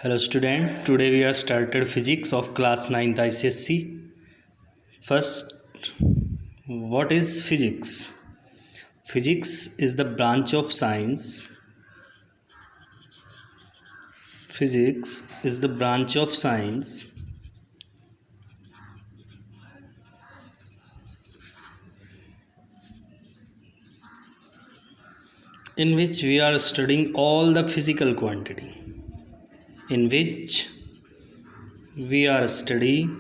Hello student, today we are started physics of class 9th ICSC. First, what is physics? Physics is the branch of science. Physics is the branch of science in which we are studying all the physical quantity. In which we are studying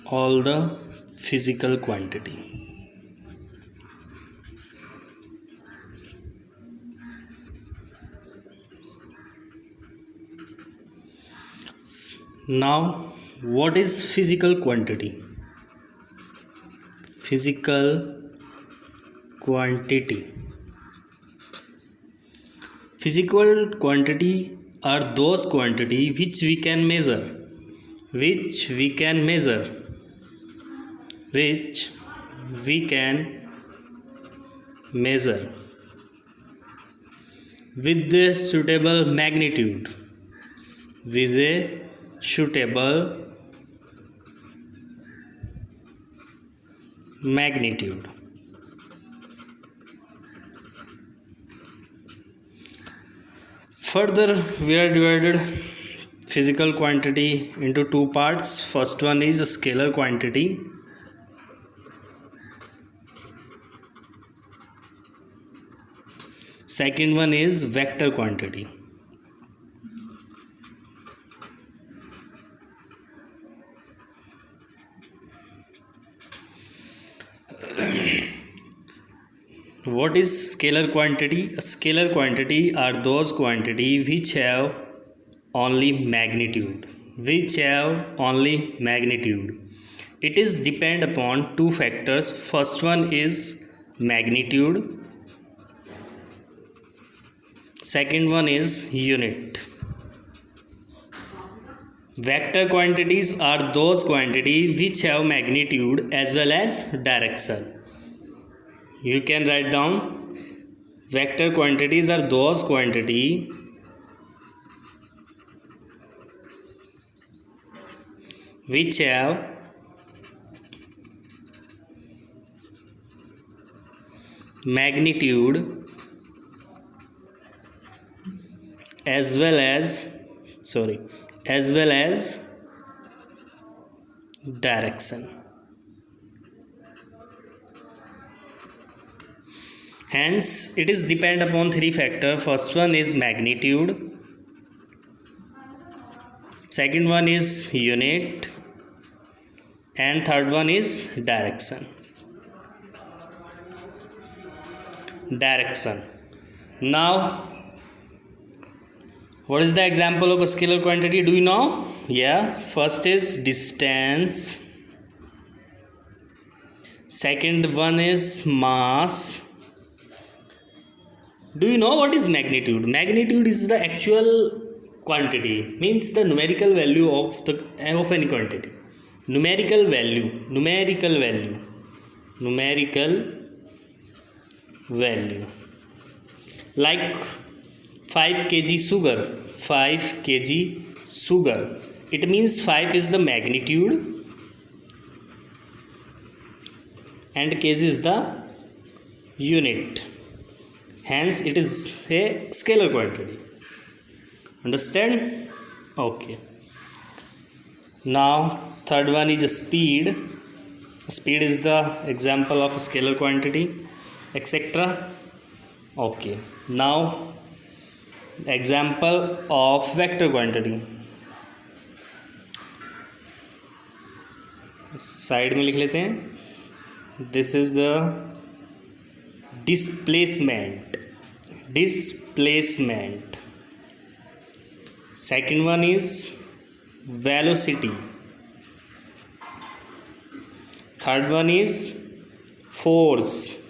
all the physical quantity. Now, what is physical quantity? Physical quantity. Physical quantity are those quantity which we can measure. Which we can measure. Which we can measure with a suitable magnitude. With a suitable magnitude. Further, we are divided physical quantity into two parts. First one is a scalar quantity. Second one is vector quantity. What is scalar quantity? A scalar quantity are those quantity which have only magnitude. Which have only magnitude. It is depend upon two factors. First one is magnitude. Second one is unit. Vector quantities are those quantity which have magnitude as well as direction. You can write down vector quantities are those quantity which have magnitude as well as direction. Hence, it is depend upon three factors. First one is magnitude. Second one is unit. And third one is direction. Direction. Now, what is the example of a scalar quantity? Do you know? Yeah. First is distance. Second one is mass. Do you know what is magnitude? Magnitude is the actual quantity, means the numerical value of any quantity. Numerical value. Like 5 kg sugar. 5 kg sugar. It means 5 is the magnitude and kg is the unit. Hence, it is a scalar quantity. Understand? Okay. Now, third one is speed. Speed is the example of a scalar quantity, etc. Okay. Now, example of vector quantity. Side में लिख लेते हैं. This is the displacement. Second one is velocity. Third one is force.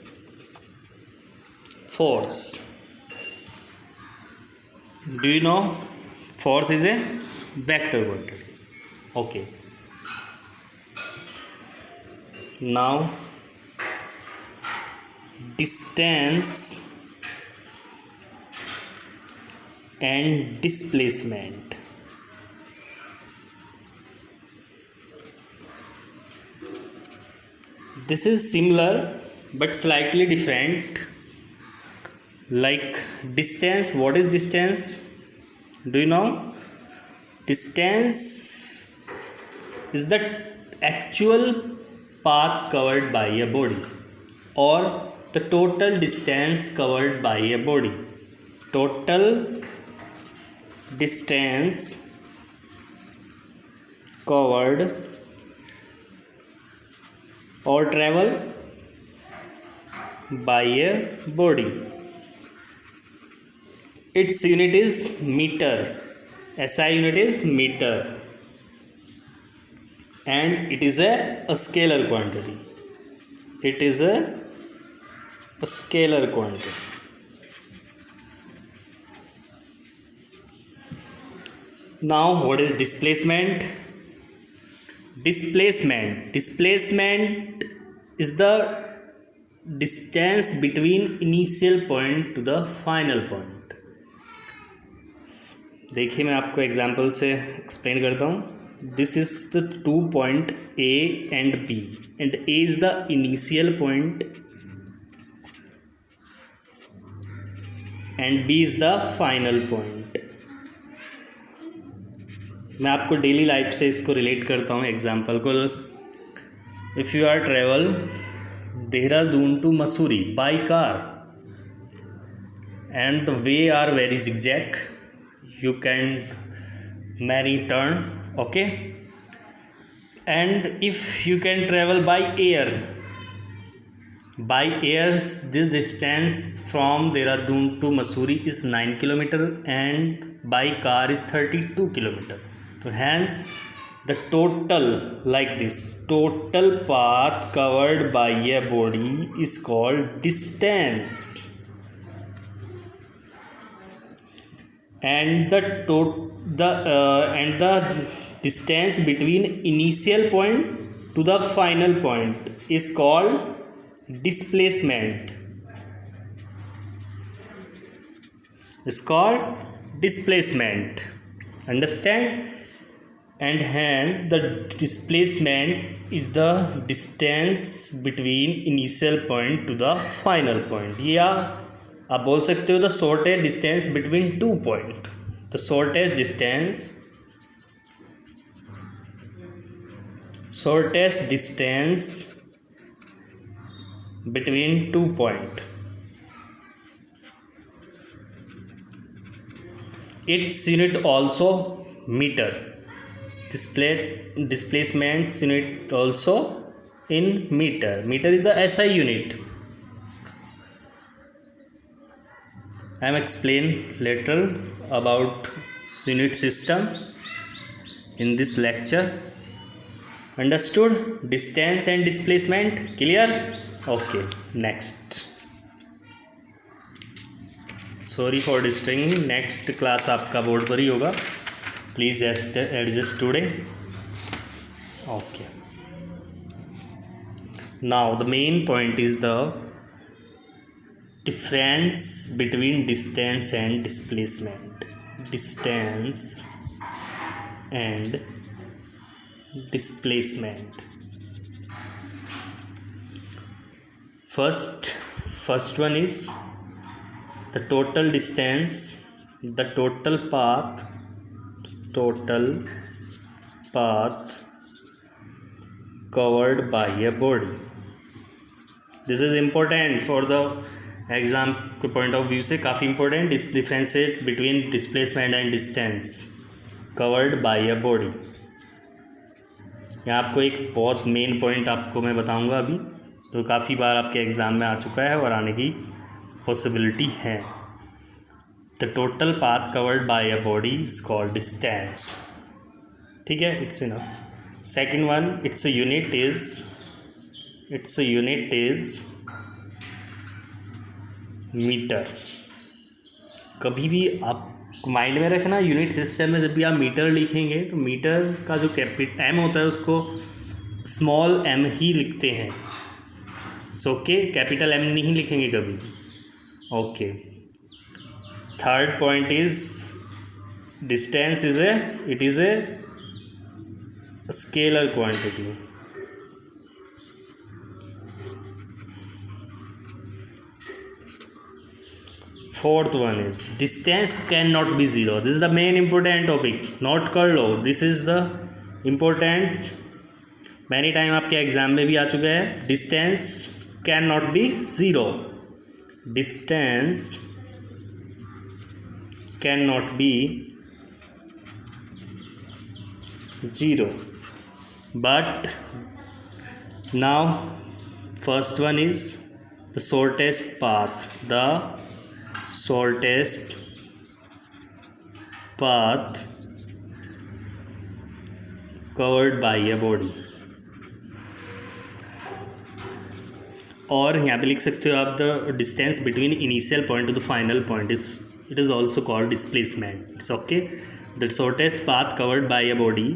Do you know force is a vector quantity? Okay. Now distance and displacement. This is similar but slightly different. Like distance, what is distance? Do you know? Distance is the actual path covered by a body, or the total distance covered by a body. Total distance covered or travel by a body. Its unit is meter. SI unit is meter, and it is a scalar quantity. It is a scalar quantity. Now, what is displacement? Displacement is the distance between initial point to the final point. देखिए, मैं आपको example से explain करता हूँ. This is the 2 point A and B, and A is the initial point and B is the final point. मैं आपको daily life से इसको रिलेट करता हूँ एग्जांपल को. If you are travel Dehradun to Mussoorie by car and the way are very zigzag, you can many turn, okay. And if you can travel by air, this distance from Dehradun to Mussoorie is 9 km and by car is 32 km. So hence the total, like this, total path covered by a body is called distance. And the distance between initial point to the final point is called displacement. Understand? And hence the displacement is the distance between initial point to the final point. या आप बोल सकते हो the shortest distance between 2 point. The shortest distance between 2 point. Its unit also metre. displacement unit also in meter. Meter is the SI unit. I am explain later about unit system in this lecture. Understood? Distance and displacement clear? Okay, next. Sorry for disturbing. Next class आपका board पर ही होगा. Please adjust today. Okay. Now the main point is the difference between distance and displacement. Distance and displacement. First one is the total distance, the total path covered by a body. This is important for the exam के point of view से काफ़ी important. इस differentiate between displacement and distance covered by a body. यहाँ आपको एक बहुत main point आपको मैं बताऊँगा अभी, जो काफ़ी बार आपके एग्ज़ाम में आ चुका है और आने की पॉसिबिलिटी है. The total path covered by a body is called distance. ठीक है, it's enough. Second one, it's a unit is metre. कभी भी आप माइंड में रखना, यूनिट सिस्टम में जब भी आप मीटर लिखेंगे तो मीटर का जो कैपिटल एम होता है उसको स्मॉल एम ही लिखते हैं. सो ओके, कैपिटल एम नहीं लिखेंगे कभी। Okay, third point is distance is it is a scalar quantity. Fourth one is distance can not be zero. This is the main important topic, नोट कर लो, this is the important, many time आपके exam में भी आ चुका है। Distance can not be zero, distance can not be zero, but now first one is the shortest path, the shortest path covered by a body। और यहाँ पे लिख सकते हो आप the distance between initial point to the final point is it is also called displacement. It's okay, the shortest path covered by a body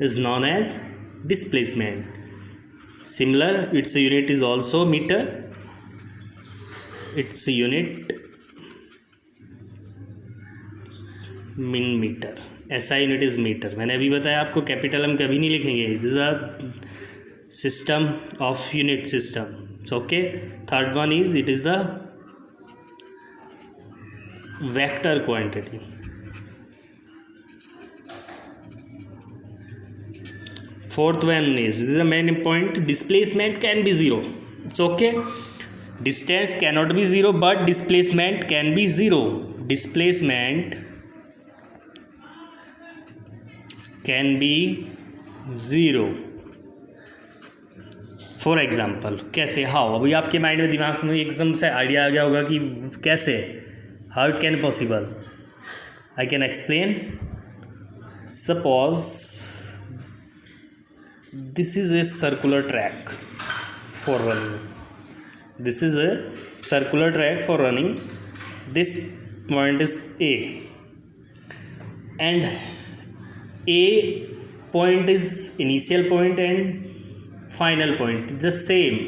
is known as displacement. Similar, its unit is also meter, its unit min meter, SI unit is metre. मैंने अभी बताया आपको capital हम कभी नहीं लिखेंगे, this is a system of unit system. So okay, third one is it is the vector quantity. Fourth one is, this is the main point, displacement can be zero. It's okay, distance cannot be zero, but displacement can be zero. Displacement can be zero. For example, कैसे, how, अभी आपके mind में दिमाग में एकदम से idea आ गया होगा कि कैसे, how it can possible. I can explain. Suppose this is a circular track for running, this is a circular track for running, this point is A, and A point is initial point and final point, the same,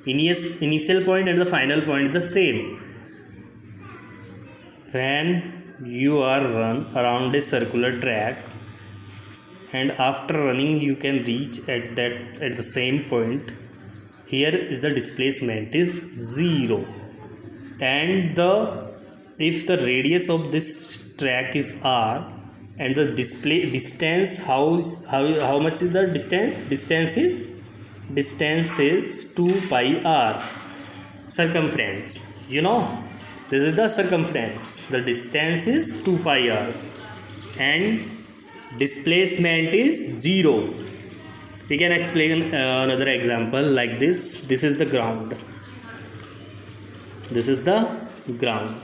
initial point and the final point is the same. When you are run around a circular track and after running you can reach at the same point, here is the displacement is zero, and if the radius of this track is r and the distance, how much is the distance? Distance is 2 pi r, circumference, you know, this is the circumference, the distance is 2 pi r and displacement is zero. We can explain another example like this. This is the ground, this is the ground,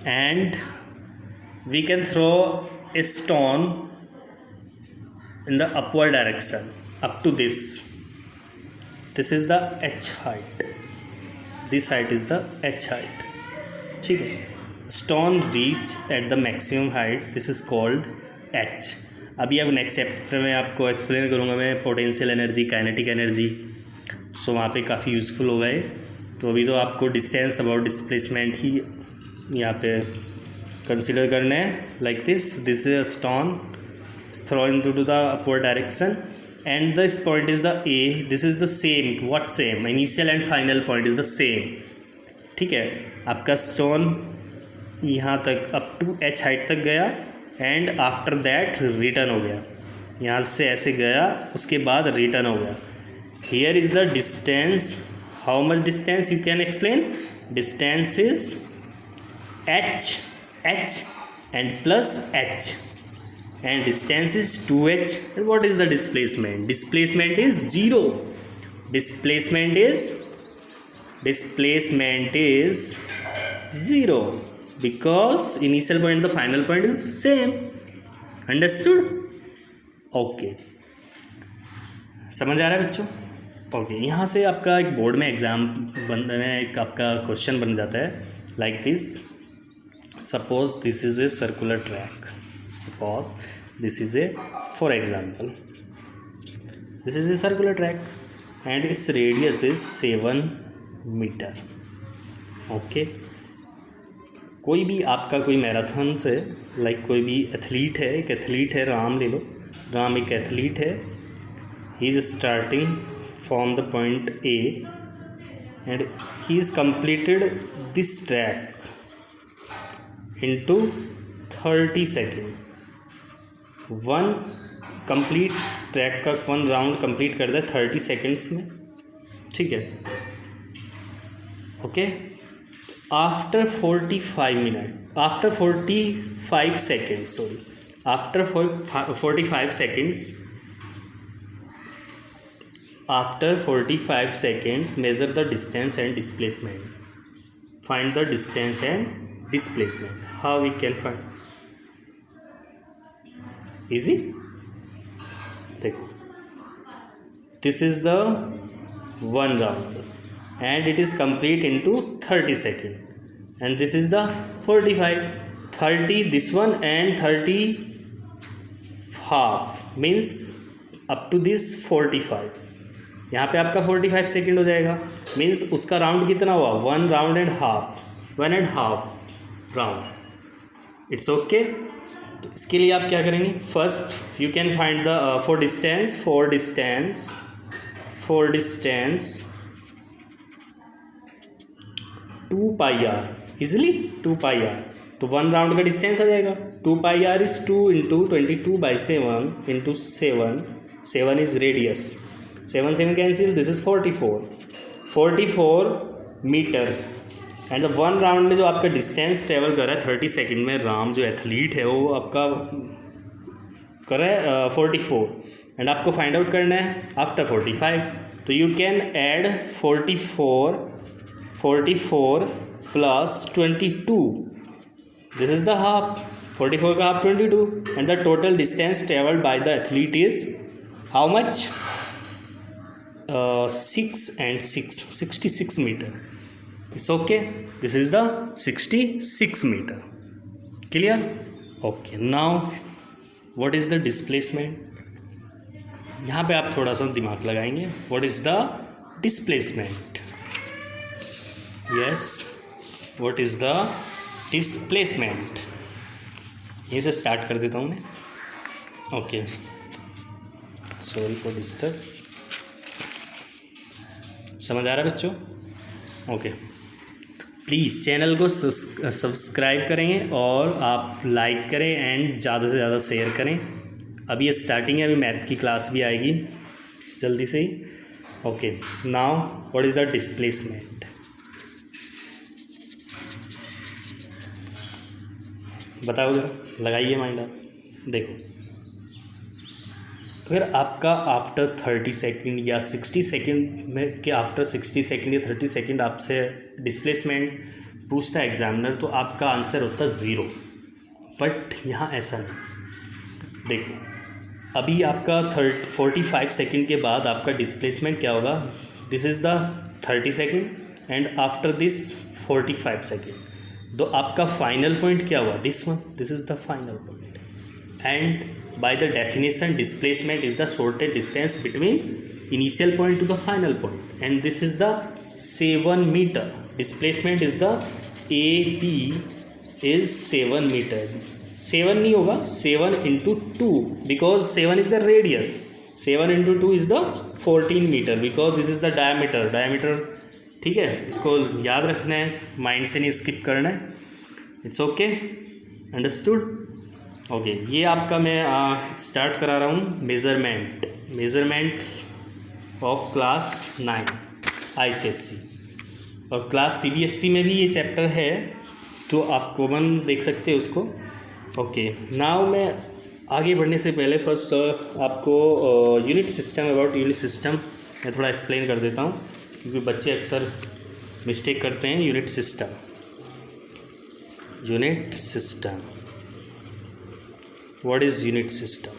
and we can throw a stone in the upward direction up to this. This is the h height, this height is the h height, ठीक है। stone reach at the maximum height, this is called h। अभी अब next chapter में आपको explain करूँगा मैं potential energy, kinetic energy, सो वहाँ पे काफ़ी यूज़फुल होगा ये। तो अभी तो आपको डिस्टेंस अबाउट डिस्प्लेसमेंट ही यहाँ पे कंसिडर करना है। Like this is a stone thrown to the upward direction and this point is the A, this is the same, what same, initial and final point is the same, ठीक है। आपका stone यहाँ तक up to H height तक गया and after that return हो गया, यहाँ से ऐसे गया, उसके बाद रिटर्न हो गया। Here is the distance, how much distance you can explain, distance is H and plus H and distance is 2h, and what is the displacement? Displacement is zero. Displacement is zero because initial point and the final point is same. Understood? Okay, समझ आ रहा है बच्चों? Okay, यहाँ से आपका एक board में exam बनने में एक आपका क्वेश्चन बन जाता है like this. Suppose this is a circular track, suppose this is a, for example, this is a circular track, and its radius is 7 meter. Okay, कोई भी आपका कोई मैराथन से लाइक कोई भी एथलीट है, एक एथलीट है, राम ले लो, राम एक एथलीट है, he is starting from the point A and he is completed this track into 30 second. One complete track का वन राउंड कंप्लीट करता है 30 सेकेंड्स में, ठीक है. Okay, after 45 minute, after 45 seconds, sorry, after 45 seconds, after 45 seconds measure the distance and displacement. Find the distance and displacement. How we can find? Easy. This is the one round and it is complete into 30 seconds, and this is the 45, 30 this one and 30 half means up to this 45. यहाँ पे आपका 45 second हो जाएगा, means उसका round कितना हुआ, 1 round and half, 1 and half round. It's okay. तो इसके लिए आप क्या करेंगे, first you can find the for distance 2 pi r, easily 2 pi r. तो 1 राउंड का डिस्टेंस आ जाएगा, 2 pi r is 2 into 22/7 into 7 is radius, 7 cancel, this is 44 metre. And the 1 round में जो आपका डिस्टेंस ट्रेवल कर रहा है 30 सेकेंड में, राम जो एथलीट है वो आपका कर रहा है 44, एंड आपको फाइंड आउट करना है आफ्टर 45. तो you can add 44 plus 22, this is the half, 44 का half 22, and the total distance travelled by the athlete is how much, 6 and 6, 66 meter. It's okay. This is the 66 meter. Clear? Okay. Now, what is the displacement? यहाँ पे आप थोड़ा सा दिमाग लगाएंगे. What is the displacement? Yes. What is the displacement? यहीं से start कर देता हूँ मैं. Okay. Sorry for disturb. समझ आ रहा है बच्चों? ओके, प्लीज़ चैनल को सब्सक्राइब करेंगे और आप लाइक करें एंड ज़्यादा से ज़्यादा शेयर करें. अभी ये स्टार्टिंग है, अभी मैथ की क्लास भी आएगी जल्दी से ही. Okay, now what is the displacement? बताओ जरा, लगाइए माइंड आप. देखो, अगर आपका आफ्टर 30 सेकेंड या 60 सेकेंड में के आफ्टर 60 सेकेंड या 30 सेकेंड आपसे डिस्प्लेसमेंट पूछता है एग्जामिनर, तो आपका आंसर होता 0. बट यहाँ ऐसा नहीं. देखो, अभी आपका 45 सेकेंड के बाद आपका डिस्प्लेसमेंट क्या होगा, this is the 30 second and after this 45 second. तो आपका फाइनल पॉइंट क्या हुआ, this one, this is the final point. And by the definition, displacement is the shortest distance between initial point to the final point, and this is the 7 meter. Displacement is the AP is 7 meter. 7 नहीं होगा, 7 into 2 because 7 is the radius. 7 into 2 is the 14 meter because this is the diameter. ठीक है, इसको याद रखना है, mind से नहीं स्किप करना है. It's okay, understood. ओके, ये आपका मैं स्टार्ट करा रहा हूँ मेज़रमेंट ऑफ क्लास 9 ICSE, और क्लास CBSE में भी ये चैप्टर है, तो आप कॉमन देख सकते हैं उसको. ओके, नाउ मैं आगे बढ़ने से पहले फर्स्ट आपको यूनिट सिस्टम मैं थोड़ा एक्सप्लेन कर देता हूँ, क्योंकि बच्चे अक्सर मिस्टेक करते हैं. Unit system what is unit system?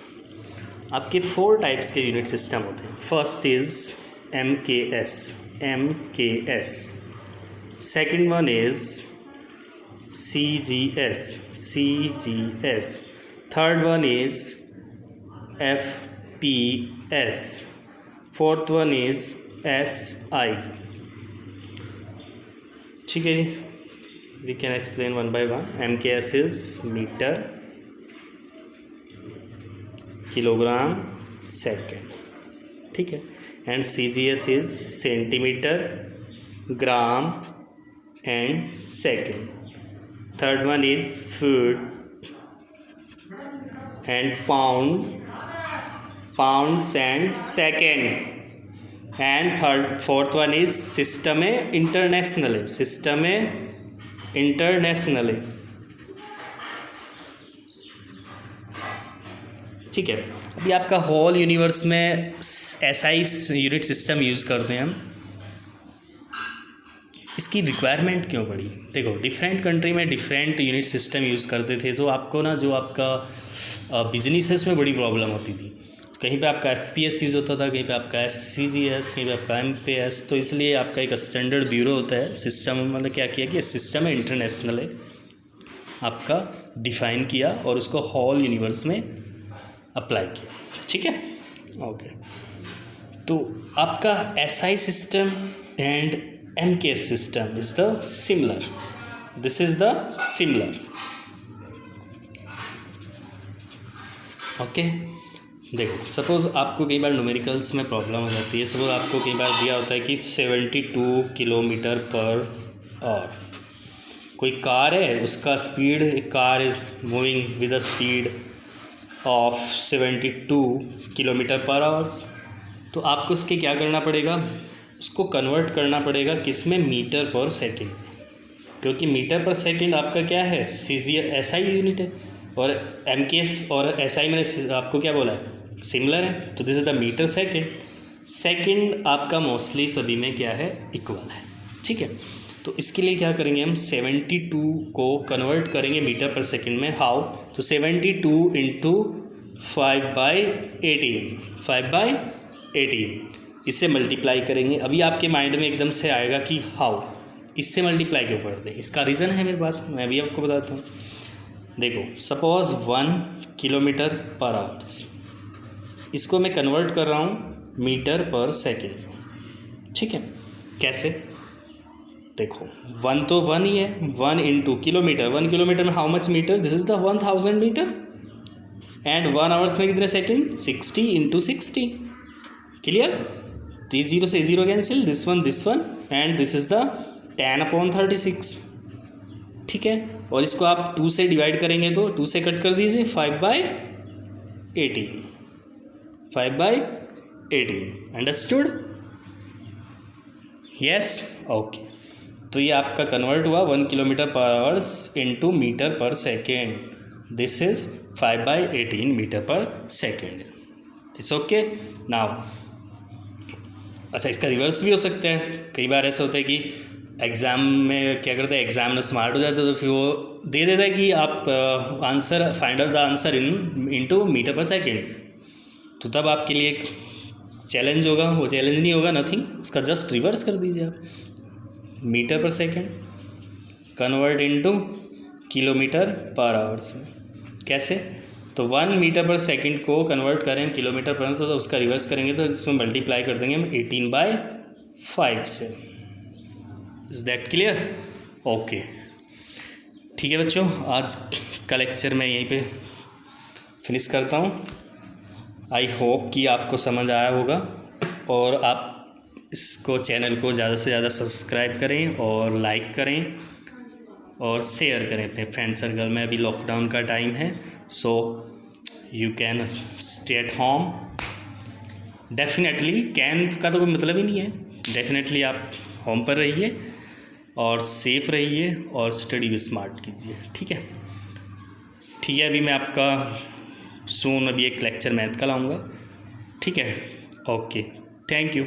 आपके 4 टाइप्स के यूनिट सिस्टम होते हैं. First is MKS. Second one is CGS. Third one is FPS. Fourth one is SI। ठीक है जी, we can explain one by one. MKS is metre, kilogram, second, ठीक है। And CGS is centimetre, gram and second. Third one is foot and pound, pounds and second. And fourth one is system है international है, system है international है, ठीक है। अभी आपका होल यूनिवर्स में SI यूनिट सिस्टम यूज़ करते हैं हम। इसकी रिक्वायरमेंट क्यों पड़ी? देखो, डिफरेंट कंट्री में डिफरेंट यूनिट सिस्टम यूज़ करते थे, तो आपको ना जो आपका बिजनेस है उसमें बड़ी प्रॉब्लम होती थी। कहीं पे आपका FPS यूज़ होता था, कहीं पे आपका CGS, कहीं पे आपका MPS। तो इसलिए आपका एक स्टैंडर्ड ब्यूरो होता है सिस्टम, मतलब क्या किया कि सिस्टम है इंटरनेशनल है आपका डिफ़ाइन किया और उसको होल यूनिवर्स में अप्लाई किया, ठीक है, ओके। तो आपका SI system and MKS system is the similar. This is the similar. Okay देखो, सपोज़ आपको कई बार न्यूमेरिकल्स में प्रॉब्लम हो जाती है। सपोज़ आपको कई बार दिया होता है कि 72 किलोमीटर पर आवर। कोई कार है, उसका स्पीड, एक car is moving with a speed of 72 kilometre per hours. तो आपको उसके क्या करना पड़ेगा, उसको कन्वर्ट करना पड़ेगा किस में, मीटर पर सेकंड, क्योंकि मीटर पर सेकंड आपका क्या है, SI यूनिट है, और MKS और SI मैंने आपको क्या बोला है, सिमिलर है। तो this is the metre second. Second आपका मोस्टली सभी में क्या है, इक्वल है, ठीक है। तो इसके लिए क्या करेंगे हम, 72 को कन्वर्ट करेंगे मीटर पर सेकंड में। हाउ? तो 72 इंटू 5/18, 5/18 इससे मल्टीप्लाई करेंगे। अभी आपके माइंड में एकदम से आएगा कि हाउ, इससे मल्टीप्लाई क्यों करते हैं? इसका रीज़न है मेरे पास, मैं भी आपको बताता हूँ। देखो, सपोज़ 1 किलोमीटर पर आवर्स, इसको मैं कन्वर्ट कर रहा हूँ मीटर पर सेकेंड, ठीक है। कैसे? देखो, 1 तो 1 ही है, 1 इंटू किलोमीटर, 1 किलोमीटर में how much metre, this is the 1000 metre. And 1 hours में कितने सेकेंड, 60 इंटू 60, क्लियर। 0 से 0 cancel, this one and this is the 10/36, ठीक है। और इसको आप 2 से डिवाइड करेंगे तो 2 से कट कर दीजिए, 5/18, 5/18, अंडरस्टूड? Yes, okay. तो ये आपका कन्वर्ट हुआ 1 kilometre per hours into metre per second. This is 5/18 metre per second. It's okay. Now अच्छा, इसका रिवर्स भी हो सकता है। कई बार ऐसा होता है कि एग्ज़ाम में क्या करते हैं, एग्जामिनर स्मार्ट हो जाते हैं, तो फिर वो दे देता है कि आप answer, find out the answer into metre per second. तो तब आपके लिए एक चैलेंज होगा, वो चैलेंज नहीं होगा, नथिंग, उसका जस्ट रिवर्स कर दीजिए आप, metre per second convert into kilometre per hours में। कैसे? तो 1 मीटर पर सेकंड को कन्वर्ट करें किलोमीटर पर, तो उसका रिवर्स करेंगे तो इसमें मल्टीप्लाई कर देंगे हम 18/5 से। Is that clear? ओके, ठीक है बच्चों, आज का लेक्चर मैं यहीं पे फिनिश करता हूँ। आई होप कि आपको समझ आया होगा, और आप इसको, चैनल को ज़्यादा से ज़्यादा सब्सक्राइब करें और लाइक करें और शेयर करें अपने फ्रेंड सर्कल में। अभी लॉकडाउन का टाइम है, so you can stay at home. Definitely can का तो कोई मतलब ही नहीं है, डेफिनेटली आप होम पर रहिए और सेफ रहिए और स्टडी भी स्मार्ट कीजिए, ठीक है। ठीक है, अभी मैं आपका सून अभी एक लेक्चर मैथ का लाऊंगा, ठीक है। Okay, thank you.